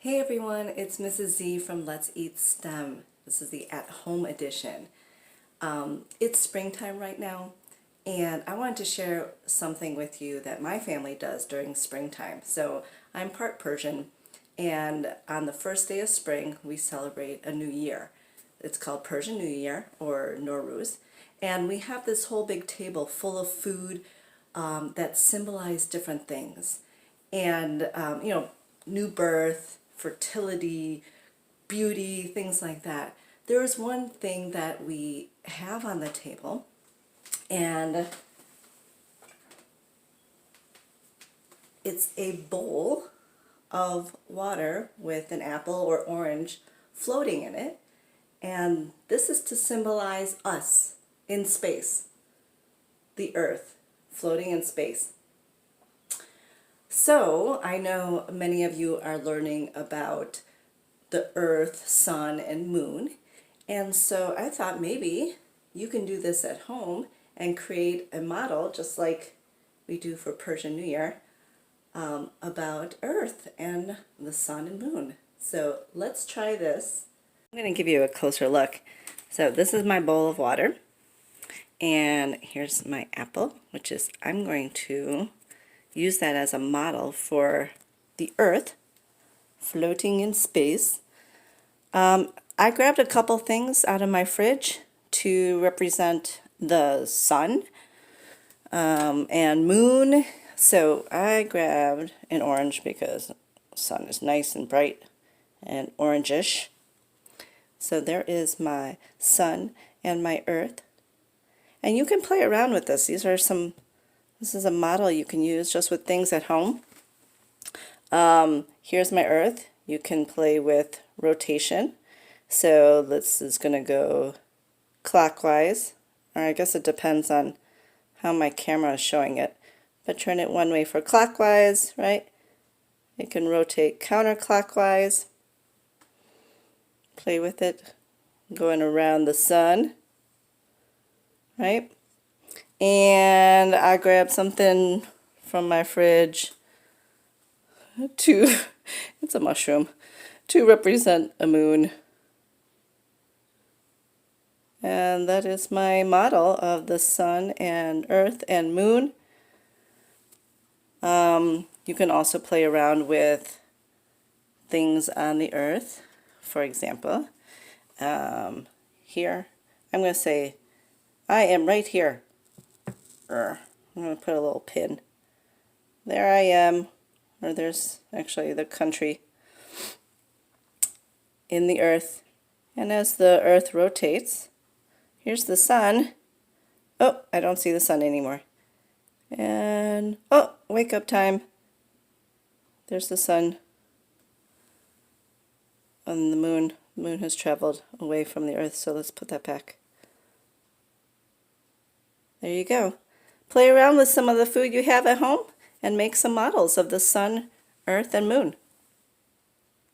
Hey everyone, it's Mrs. Z from Let's Eat STEM. This is the at-home edition. It's springtime right now, and I wanted to share something with you that my family does during springtime. So I'm part Persian, and on the first day of spring, we celebrate a new year. It's called Persian New Year, or Nowruz, and we have this whole big table full of food that symbolize different things. And, new birth, fertility, beauty, things like that. There is one thing that we have on the table, and it's a bowl of water with an apple or orange floating in it. And this is to symbolize us in space, the Earth floating in space. So I know many of you are learning about the Earth, Sun, and Moon. And so I thought maybe you can do this at home and create a model just like we do for Persian New Year about Earth and the Sun and Moon. So let's try this. I'm going to give you a closer look. So this is my bowl of water. And here's my apple, which is, I'm going to use that as a model for the Earth floating in space. I grabbed a couple things out of my fridge to represent the sun and moon. So I grabbed an orange because the sun is nice and bright and orangish. So there is my sun and my earth. And you can play around with this. This is a model you can use just with things at home. Here's my earth. You can play with rotation. So this is going to go clockwise, or I guess it depends on how my camera is showing it. But turn it one way for clockwise, right? It can rotate counterclockwise. Play with it, going around the sun, right? And I grabbed something from my fridge it's a mushroom, to represent a moon. And that is my model of the sun and earth and moon. You can also play around with things on the earth. For example, here, I'm going to say, I am right here. I'm going to put a little pin. There I am, or there's actually the country in the earth. And as the earth rotates, here's the sun. Oh, I don't see the sun anymore. And, oh, wake up time. There's the sun. And the moon. The moon has traveled away from the earth, so let's put that back. There you go. Play around with some of the food you have at home and make some models of the sun, earth, and moon.